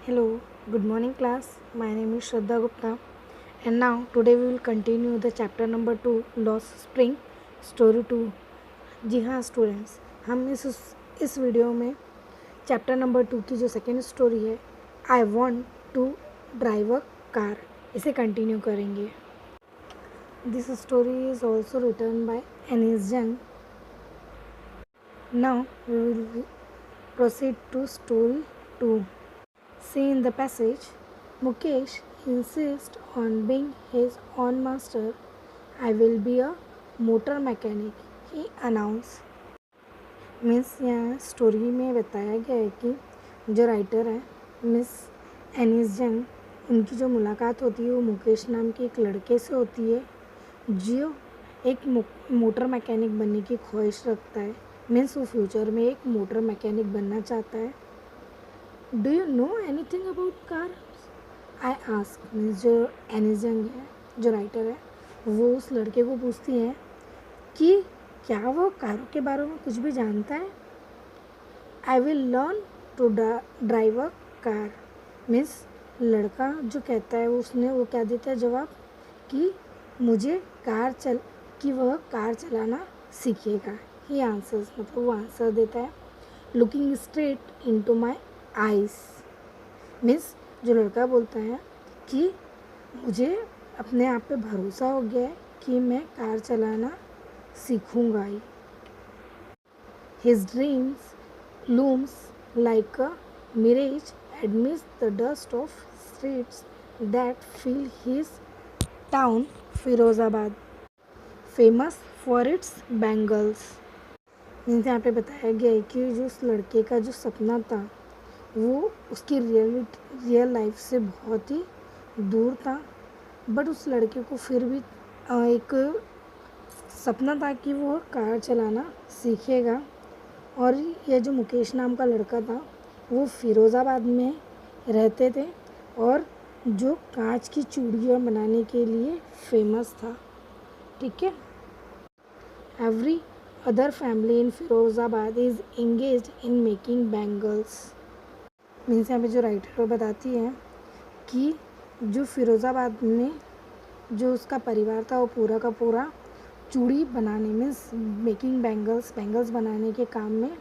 Hello, good morning class. My name is Shraddha Gupta and now today we will continue the chapter number 2 Lost Spring Story 2. जी हाँ students, हम इस video में chapter number 2 की जो second story है I want to drive a car, इसे continue करेंगे. This story is also written by Anees Jung. Now we will proceed to story 2. See in the passage, Mukesh insists on being his own master. I will be a motor mechanic, he announced. Means यहाँ story में बताया गया है कि जो writer है miss Annie's जंग, उनकी जो मुलाकात होती है वो मुकेश नाम के एक लड़के से होती है जो एक मोटर मैकेनिक बनने की ख्वाहिश रखता है. मीन्स वो फ्यूचर में एक मोटर मैकेनिक बनना चाहता है. Do you know anything about car, I ask. Means जो एनीस जंग है, जो राइटर है, वो उस लड़के को पूछती है कि क्या वो कारों के बारे में कुछ भी जानता है. I will learn to drive a car. Means लड़का जो कहता है वो क्या देता है जवाब कि मुझे वह कार चलाना सीखेगा. ही आंसर्स, मतलब वो आंसर देता है लुकिंग स्ट्रेट इनटू माई आइस. मीन्स जो लड़का बोलता है कि मुझे अपने आप पे भरोसा हो गया है कि मैं कार चलाना सीखूंगा ही. His dreams looms like a mirage amidst the dust of streets that fill his town Firozabad, famous for its bangles. Means यहाँ पे बताया गया है कि जो उस लड़के का जो सपना था वो उसकी रियल लाइफ से बहुत ही दूर था. बट उस लड़के को फिर भी एक सपना था कि वो कार चलाना सीखेगा. और यह जो मुकेश नाम का लड़का था वो फिरोज़ाबाद में रहते थे और जो कांच की चूड़ियाँ बनाने के लिए फेमस था. ठीक है. Every other family in Firozabad is engaged in making bangles. Means यहाँ पे जो राइटर बताती है कि जो फिरोज़ाबाद में जो उसका परिवार था वो पूरा का पूरा चूड़ी बनाने मीन्स मेकिंग बैंगल्स बनाने के काम में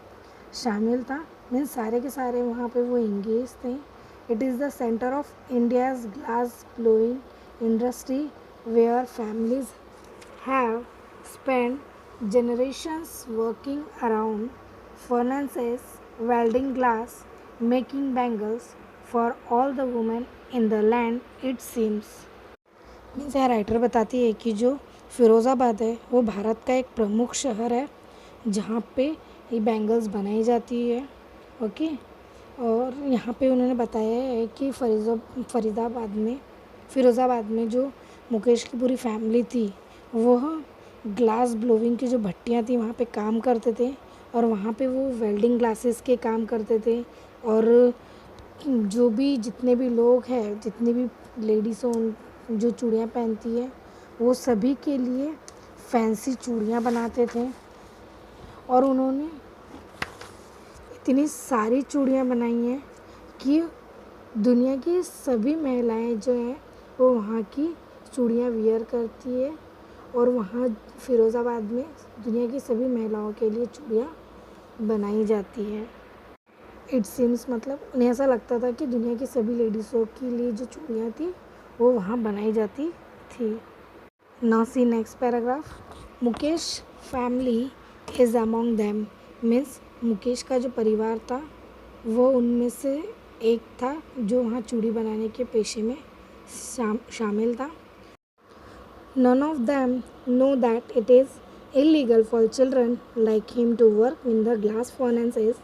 शामिल था. मीन्स सारे के सारे वहाँ पे वो इंगेज थे. It is the centre of India's glass blowing industry where families have spend generations working around furnaces, welding glass, making bangles for all the women in the land, it seems. Means यह writer बताती है कि जो फिरोज़ाबाद है वो भारत का एक प्रमुख शहर है जहाँ पे ये बैंगल्स बनाई जाती है. ओके. और यहाँ पे उन्होंने बताया है कि फिरोज़ाबाद में जो मुकेश की पूरी फैमिली थी वह ग्लास ब्लोविंग की जो भट्टियाँ थी वहाँ पे काम करते थे और वहाँ पे वो वेल्डिंग ग्लासेस के काम करते थे. और जितने भी लोग हैं, जितनी भी लेडीज़ जो चूड़ियाँ पहनती है वो सभी के लिए फैंसी चूड़ियाँ बनाते थे. और उन्होंने इतनी सारी चूड़ियाँ बनाई हैं कि दुनिया की सभी महिलाएं जो हैं वो वहाँ की चूड़ियाँ वियर करती है. और वहाँ फिरोज़ाबाद में दुनिया की सभी महिलाओं के लिए चूड़ियाँ बनाई जाती हैं. इट सीम्स, मतलब उन्हें ऐसा लगता था कि दुनिया की सभी लेडीज़ों के लिए जो चूड़ियाँ थी वो वहाँ बनाई जाती थी. Now see next paragraph. Mukesh family is among them. Means Mukesh का जो परिवार था वो उनमें से एक था जो वहाँ चूड़ी बनाने के पेशे में शामिल था. None of them know that it is illegal for children like him to work in the glass furnaces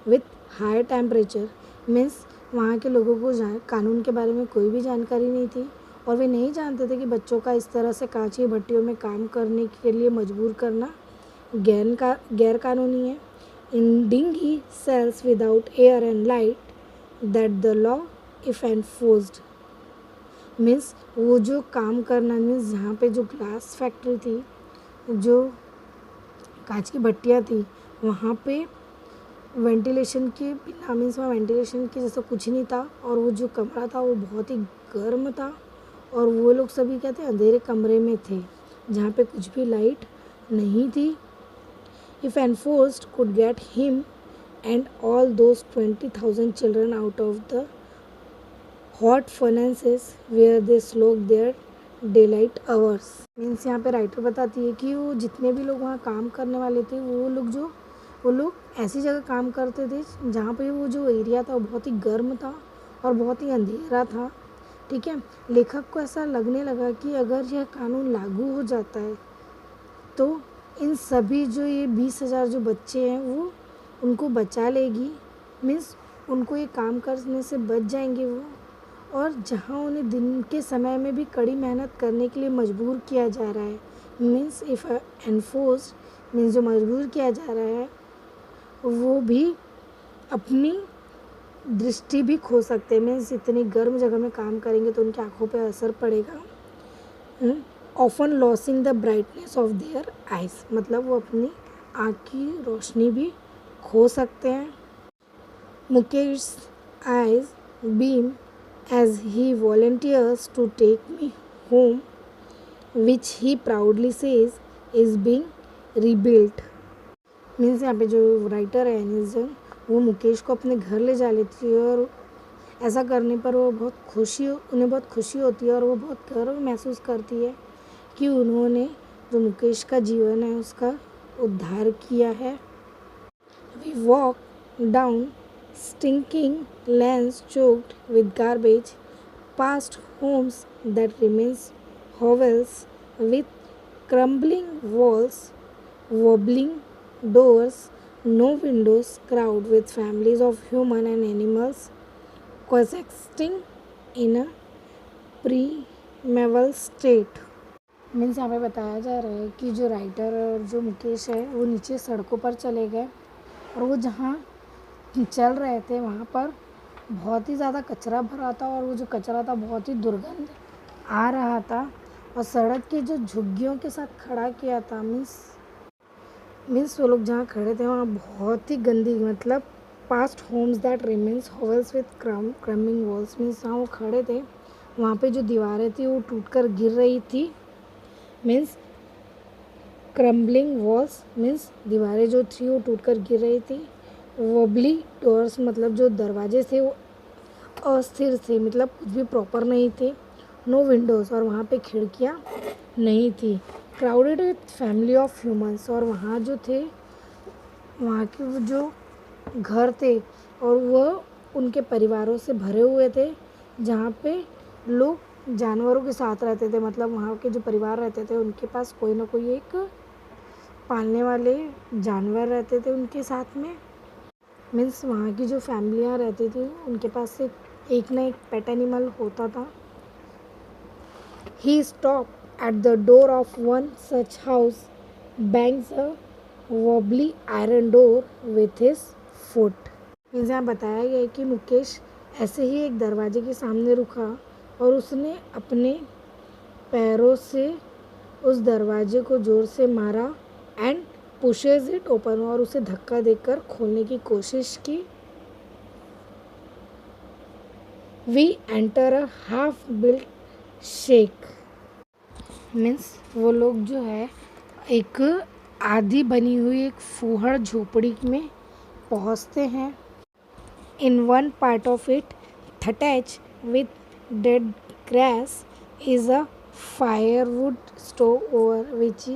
with high temperature. Means वहाँ के लोगों को कानून के बारे में कोई भी जानकारी नहीं थी और वे नहीं जानते थे कि बच्चों का इस तरह से कांच की भट्टियों में काम करने के लिए मजबूर करना गैर कानूनी है. In dinghy cells without air and light that the law if enforced. Means वो जो काम करना, मीन्स जहाँ पे जो ग्लास फैक्ट्री थी, जो कांच की भट्टियाँ थी, वहाँ पे वेंटिलेशन के बिना, मीन्स वहाँ वेंटिलेशन के जैसा कुछ नहीं था, और वो जो कमरा था वो बहुत ही गर्म था, और वो लोग सभी क्या थे, अंधेरे कमरे में थे जहाँ पे कुछ भी लाइट नहीं थी. If enforced could get him and all those 20,000 children out of the hot furnaces where they slog their daylight hours. Means यहाँ पे राइटर बताती है कि वो जितने भी लोग वहाँ काम करने वाले थे, वो लोग ऐसी जगह काम करते थे जहाँ पे वो जो एरिया था वो बहुत ही गर्म था और बहुत ही अंधेरा था. ठीक है. लेखक को ऐसा लगने लगा कि अगर यह कानून लागू हो जाता है तो इन सभी जो ये 20,000 जो बच्चे हैं वो उनको बचा लेगी. मीन्स उनको ये काम करने से बच जाएंगे वो, और जहाँ उन्हें दिन के समय में भी कड़ी मेहनत करने के लिए मजबूर किया जा रहा है, मीन्स इफ़ एनफोर्स्ड मीन्स जो मजबूर किया जा रहा है, वो भी अपनी दृष्टि भी खो सकते हैं. मीन्स इतनी गर्म जगह में काम करेंगे तो उनकी आँखों पे असर पड़ेगा. Often losing the brightness of their eyes, मतलब वो अपनी आँख की रोशनी भी खो सकते हैं. Mukesh eyes beam as he volunteers to take me home, which he proudly says is being rebuilt. Means यहाँ पे जो राइटर है एनिसन, वो मुकेश को अपने घर ले जा लेती है, और ऐसा करने पर उन्हें बहुत खुशी होती है, और वो बहुत गर्व महसूस करती है कि उन्होंने जो मुकेश का जीवन है उसका उद्धार किया है. We walk down stinking lanes choked with garbage, past homes that remains hovels with crumbling walls, wobbling doors, no windows, crowd with families of human and animals coexisting in a primeval state. Means यहाँ पे बताया जा रहा है कि जो writer और जो मुकेश है वो नीचे सड़कों पर चले गए, और वो जहाँ चल रहे थे वहाँ पर बहुत ही ज़्यादा कचरा भरा था, और वो जो कचरा था बहुत ही दुर्गंध आ रहा था, और सड़क के जो झुग्गियों के साथ खड़ा किया था, मीन्स वो लोग जहाँ खड़े थे वहाँ बहुत ही गंदी, मतलब past homes that remains hovels with crumbling walls, means जहाँ वो खड़े थे वहाँ पे जो दीवारें थी वो टूटकर गिर रही थी. मीन्स क्रम्बलिंग वॉल्स मीन्स दीवारें जो थी वो टूटकर गिर रही थी. वोबली डोर्स मतलब जो दरवाजे थे वो अस्थिर थे, मतलब कुछ भी प्रॉपर नहीं थे. नो विंडोज़, और वहाँ पे खिड़कियाँ नहीं थी. Crowded with family of humans, और वहाँ जो थे वहाँ के वो जो घर थे और वो उनके परिवारों से भरे हुए थे, जहाँ पे लोग जानवरों के साथ रहते थे, मतलब वहाँ के जो परिवार रहते थे उनके पास कोई ना कोई एक पालने वाले जानवर रहते थे उनके साथ में. मीन्स वहाँ की जो फैमिलियाँ रहती थी उनके पास एक ना एक पेट एनिमल होता था. He stop at the door of one such house, bangs a wobbly iron door with his foot. Means यहाँ बताया गया है कि मुकेश ऐसे ही एक दरवाजे के सामने रुका, और उसने अपने पैरों से उस दरवाजे को ज़ोर से मारा एंड पुशेज इट ओपन, और उसे धक्का देकर खोलने की कोशिश की. We enter a half built shack, means वो लोग जो है एक आधी बनी हुई एक फूहड़ झोपड़ी में पहुंचते हैं. In one part of it attach with dead grass is a firewood stove over which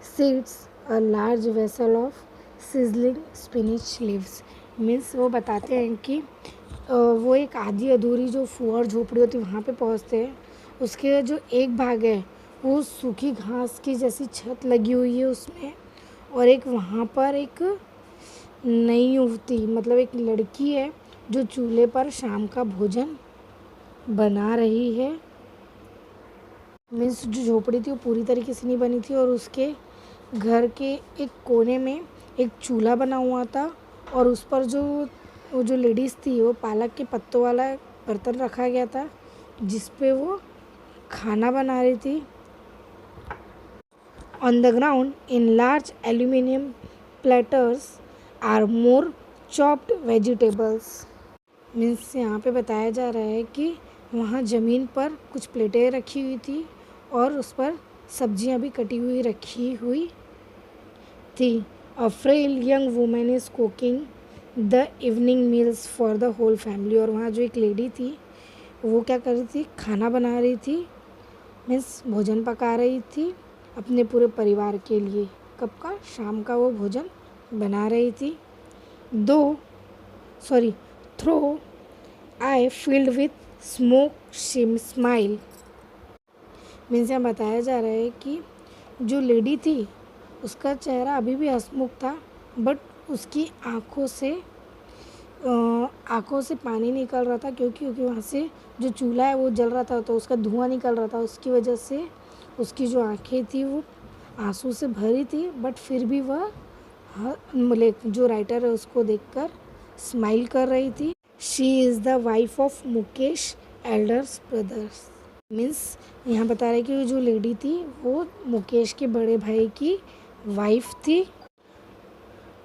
sits a large vessel of sizzling spinach leaves. Means वो बताते हैं कि वो एक आधी अधूरी जो फुहड़ झोपड़ी होती है वहाँ पे पहुँचते हैं. उसके जो एक भाग है वो सूखी घास की जैसी छत लगी हुई है उसमें, और एक वहाँ पर एक नई युवती मतलब एक लड़की है जो चूल्हे पर शाम का भोजन बना रही है. मीन्स जो झोपड़ी थी वो पूरी तरीके से नहीं बनी थी, और उसके घर के एक कोने में एक चूल्हा बना हुआ था, और उस पर वो जो लेडीज़ थी वो पालक के पत्तों वाला बर्तन रखा गया था जिस पे वो खाना बना रही थी. On the ground in large aluminium platters are more chopped vegetables. Means यहाँ पे बताया जा रहा है कि वहाँ ज़मीन पर कुछ प्लेटें रखी हुई थी और उस पर सब्जियाँ भी कटी हुई रखी हुई थी। A frail young women is cooking the evening meals for the whole family. और वहाँ जो एक लेडी थी वो क्या कर रही थी, खाना बना रही थी, मीन्स भोजन पका रही थी अपने पूरे परिवार के लिए। कब का, शाम का वो भोजन बना रही थी। Through eye filled with smoke she smile. Means यहाँ बताया जा रहा है कि जो लेडी थी उसका चेहरा अभी भी हंसमुख था, बट उसकी आँखों से पानी निकल रहा था, क्योंकि वहाँ से जो चूल्हा है वो जल रहा था तो उसका धुआं निकल रहा था। उसकी वजह से उसकी जो आँखें थी वो आंसू से भरी थी, बट फिर भी वह जो राइटर है उसको देखकर स्माइल कर रही थी। She is the wife of Mukesh elders brothers. Means यहाँ बता रहे कि जो लेडी थी वो मुकेश के बड़े भाई की वाइफ थी।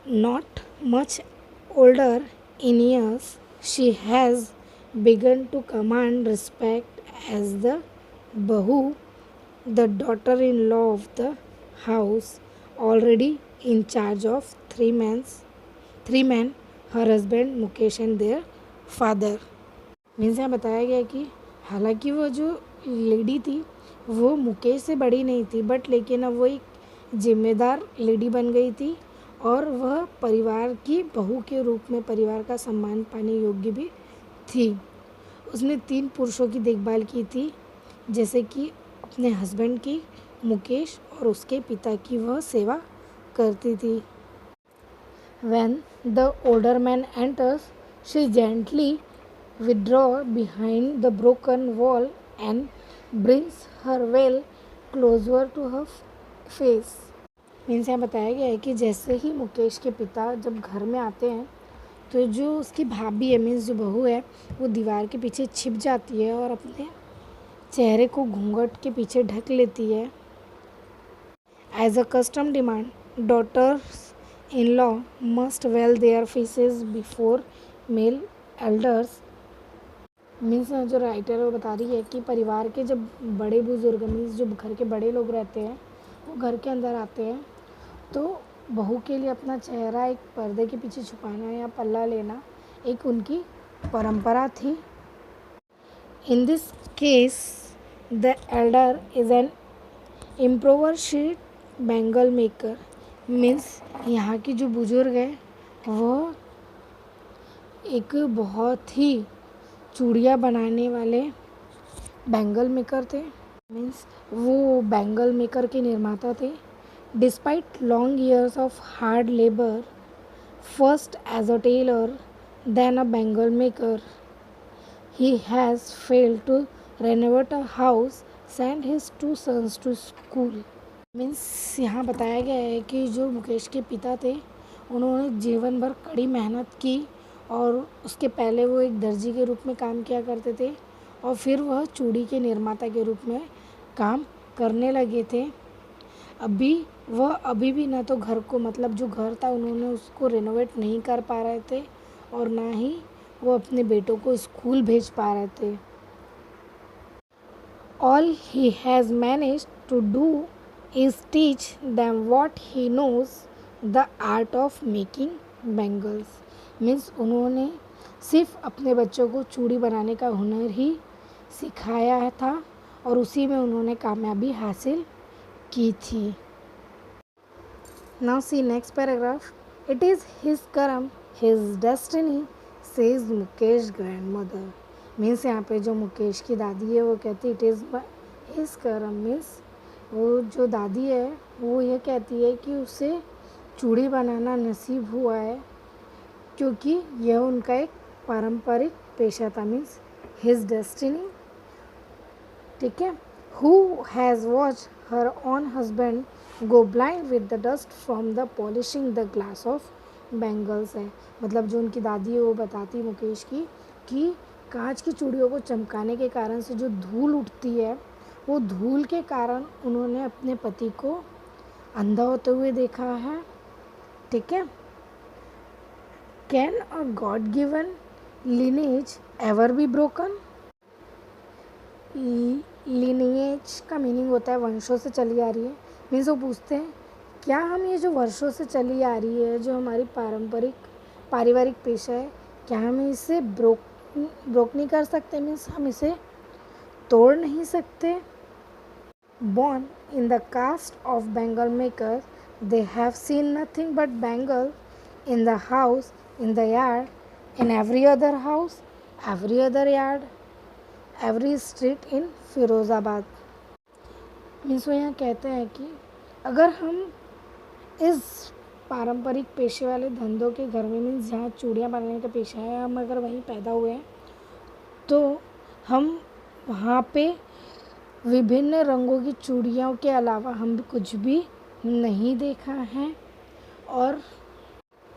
Not much older in years, she has begun to command respect as the bahu, the daughter in law of the house, already in charge of three man, her husband Mukesh and their father. Means यहाँ बताया गया कि हालांकि वो जो lady थी वो मुकेश से बड़ी नहीं थी, बट लेकिन अब वो एक जिम्मेदार लेडी बन गई थी और वह परिवार की बहू के रूप में परिवार का सम्मान पाने योग्य भी थी। उसने 3 पुरुषों की देखभाल की थी, जैसे कि अपने हस्बैंड की, मुकेश और उसके पिता की वह सेवा करती थी। When the older man enters, she gently withdraws behind the broken wall and brings her veil closer to her face. Means यहाँ बताया गया है कि जैसे ही मुकेश के पिता जब घर में आते हैं तो जो उसकी भाभी है, मीन्स जो बहू है, वो दीवार के पीछे छिप जाती है और अपने चेहरे को घूंघट के पीछे ढक लेती है। As a custom demand, daughters in law must veil their faces before male elders। Means जो राइटर है वो बता रही है कि परिवार के जब बड़े बुजुर्ग, मीन्स जो घर के बड़े लोग रहते हैं वो घर के अंदर आते हैं तो बहू के लिए अपना चेहरा एक पर्दे के पीछे छुपाना या पल्ला लेना एक उनकी परंपरा थी। In this case the elder is an impoverished bangle maker. Means यहाँ की जो बुजुर्ग है वो एक बहुत ही चूड़ियाँ बनाने वाले बैंगल मेकर थे। मीन्स वो बैंगल मेकर के निर्माता थे। Despite long years of hard labour, first as a tailor then a bangle maker, he has failed to renovate a house, send his 2 sons to school. Means यहाँ बताया गया है कि जो मुकेश के पिता थे उन्होंने जीवन भर कड़ी मेहनत की और उसके पहले वो एक दर्जी के रूप में काम किया करते थे और फिर वह चूड़ी के निर्माता के रूप में काम करने लगे थे। अभी भी ना तो घर को, मतलब जो घर था उन्होंने उसको रेनोवेट नहीं कर पा रहे थे और ना ही वो अपने बेटों को स्कूल भेज पा रहे थे। All he has manage to do is teach them what he knows, the art of making bangles। Means उन्होंने सिर्फ अपने बच्चों को चूड़ी बनाने का हुनर ही सिखाया था और उसी में उन्होंने कामयाबी हासिल की थी। Now see next paragraph. It is his karma his destiny says Mukesh grandmother. Means यहाँ पे जो मुकेश की दादी है वो कहती it is his karma, means वो जो दादी है वो ये कहती है कि उसे चूड़ी बनाना नसीब हुआ है क्योंकि यह उनका एक पारंपरिक पेशा था। मीन्स हिज डेस्टिनी, ठीक है। Who has watch her on husband go blind with the dust from the polishing the glass of bangles है। मतलब जो उनकी दादी है वो बताती मुकेश की कि कांच की चूड़ियों को चमकाने के कारण से जो धूल उठती है वो धूल के कारण उन्होंने अपने पति को अंधा होते हुए देखा है, ठीक है। Can a God given lineage ever be broken? lineage का मीनिंग होता है वर्षों से चली आ रही है। मीन्स वो पूछते हैं क्या हम ये जो वर्षों से चली आ रही है, जो हमारी पारिवारिक पेशा है, क्या हम इसे ब्रोक नहीं कर सकते? मीन्स हम इसे तोड़ नहीं सकते? Born in the caste of bangle makers, they have seen nothing but bangle in the house, in the yard, in every other house, every other yard, every street in Firozabad. Means वो यहाँ कहते हैं कि अगर हम इस पारंपरिक पेशे वाले धंधों के घर में, मीन्स जहाँ चूड़ियाँ बनाने का पेशा है, हम अगर वहीं पैदा हुए हैं तो हम वहाँ पे विभिन्न रंगों की चूड़ियों के अलावा हम कुछ भी नहीं देखा है, और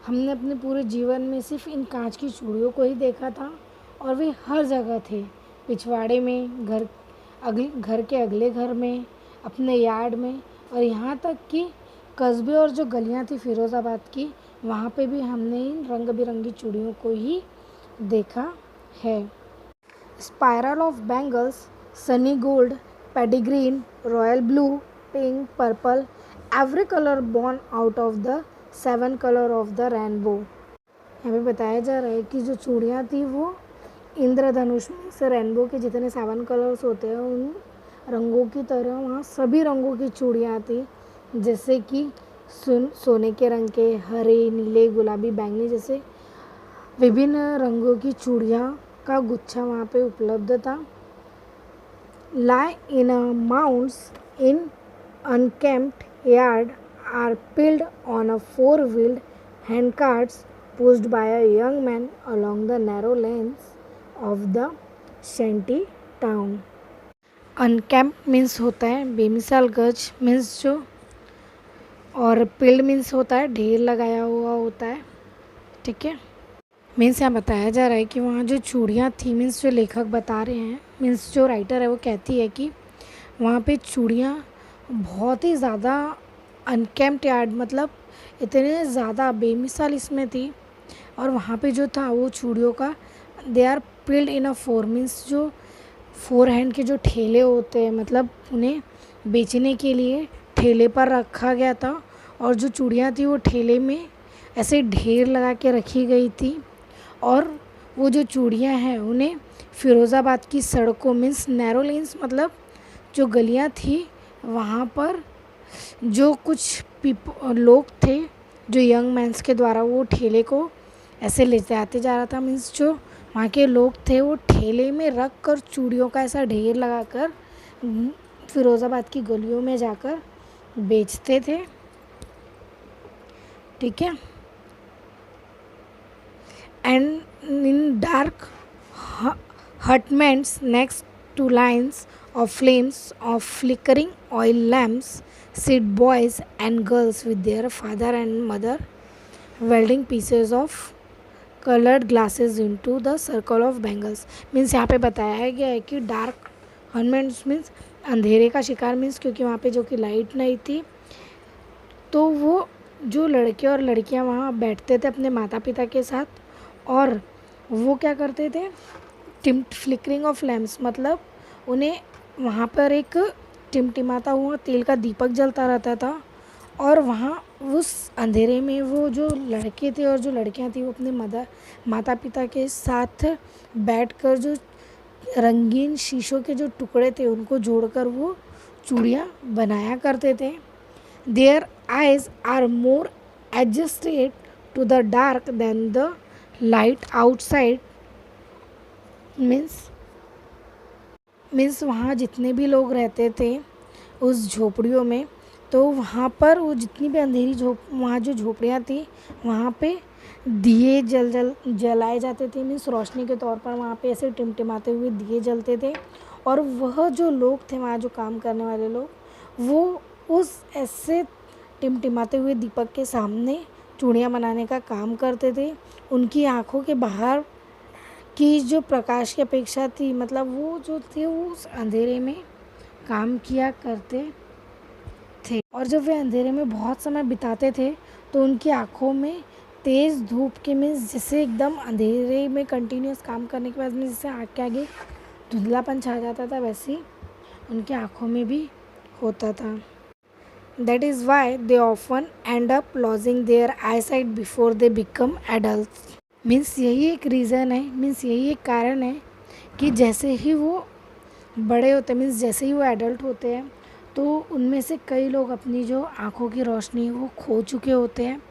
हमने अपने पूरे जीवन में सिर्फ इन कांच की चूड़ियों को ही देखा था, और वे हर जगह थे, पिछवाड़े में, घर के अगले घर में, अपने यार्ड में, और यहाँ तक कि कस्बे और जो गलियाँ थी फिरोज़ाबाद की, वहाँ पे भी हमने इन रंग बिरंगी चूड़ियों को ही देखा है। Spiral of bangles, sunny gold, paddy green, royal blue, pink, purple, every colour born out of the 7 colour of the rainbow. यहाँ पे बताया जा रहा है कि जो चूड़ियाँ थी वो इंद्रधनुष में से रेनबो के जितने 7 कलर्स होते हैं उन रंगों की तरह वहाँ सभी रंगों की चूड़ियाँ थी, जैसे कि सोने के रंग के, हरे, नीले, गुलाबी, बैंगनी जैसे विभिन्न रंगों की चूड़ियाँ का गुच्छा वहाँ पे उपलब्ध था। lie in a mounds in unkempt yard are peeled on a four-wheeled handcarts pushed by a young man along the narrow lanes of the shanty town. Unkempt means होता है बेमिसाल गज, मीन्स जो, और peeled means होता है ढेर लगाया हुआ होता है, ठीक है। मीन्स यहाँ बताया जा रहा है कि वहाँ जो चूड़ियाँ थी, मीन्स जो लेखक बता रहे हैं, मीन्स जो राइटर है वो कहती है कि वहाँ पे चूड़ियाँ बहुत ही ज़्यादा अनकेम्प्ड यार्ड, मतलब इतने ज़्यादा बेमिसाल इसमें थी, और वहाँ पे जो था वो चूड़ियों का they are piled in a four, means जो 4 हैंड के जो ठेले होते हैं, मतलब उन्हें बेचने के लिए ठेले पर रखा गया था, और जो चूड़ियाँ थी वो ठेले में ऐसे ढेर लगा के रखी गई थी, और वो जो चूड़ियाँ हैं उन्हें फिरोज़ाबाद की सड़कों, मीन्स नैरो लेन्स, मतलब जो गलियाँ थी वहाँ पर जो कुछ लोग थे, जो यंग मैंस के द्वारा वो ठेले को ऐसे ले जाते जा रहा था, मीन्स जो वहाँ के लोग थे वो ठेले में रख कर चूड़ियों का ऐसा ढेर लगा कर फिरोज़ाबाद की गलियों में जाकर बेचते थे, ठीक है। And in dark hutments next to lines of flames of flickering oil lamps sit boys and girls with their father and mother welding pieces of colored glasses into the circle of bangles. Means यहाँ पे बताया गया है कि dark hutments means अंधेरे का शिकार, means क्योंकि वहाँ पे जो कि लाइट नहीं थी, तो वो जो लड़के और लड़कियाँ वहाँ बैठते थे अपने माता पिता के साथ, और वो क्या करते थे, फ्लिकरिंग ऑफ लैम्प्स, मतलब उन्हें वहाँ पर एक टिमटिमाता हुआ तेल का दीपक जलता रहता था, और वहाँ उस अंधेरे में वो जो लड़के थे और जो लड़कियाँ थी वो अपने माता पिता के साथ बैठकर जो रंगीन शीशों के जो टुकड़े थे उनको जोड़कर वो चूड़ियाँ बनाया करते थे। Their eyes are more adjusted to the dark than the light outside, means वहाँ जितने भी लोग रहते थे उस झोपड़ियों में, तो वहाँ पर वो जितनी भी अंधेरी वहाँ जो झोपड़ियाँ थी वहाँ पे दिए जलाए जाते थे, मीन्स रोशनी के तौर पर वहाँ पे ऐसे टिमटिमाते हुए दिए जलते थे, और वह जो लोग थे वहाँ जो काम करने वाले लोग, वो उस ऐसे टिमटिमाते हुए दीपक के सामने चूड़ियाँ बनाने का काम करते थे। उनकी आँखों के बाहर की जो प्रकाश की अपेक्षा थी, मतलब वो जो थे वो उस अंधेरे में काम किया करते थे, और जब वे अंधेरे में बहुत समय बिताते थे तो उनकी आँखों में तेज़ धूप के मीन्स जैसे एकदम अंधेरे में कंटिन्यूस काम करने के बाद में जैसे आँख के आगे धुंधलापन छा जाता था, वैसे ही उनकी आँखों में भी होता था। That is why they often end up losing their eyesight before they become adult. Means यही एक रीज़न है, मीन्स यही एक कारण है कि जैसे ही वो बड़े होते हैं, मीन्स जैसे ही वो एडल्ट होते हैं, तो उनमें से कई लोग अपनी जो आँखों की रोशनी है वो खो चुके होते हैं।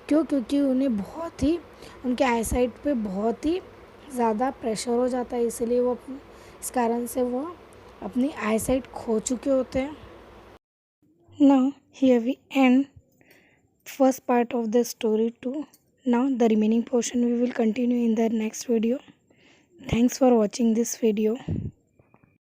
क्यों? क्योंकि उन्हें बहुत ही उनके आई साइट पे बहुत ही ज़्यादा प्रेशर हो जाता है, इसलिए वो इस कारण से वो अपनी आई साइट खो चुके होते हैं। Now here we end first part of the story too. Now the remaining portion we will continue in the next video. Thanks for watching this video.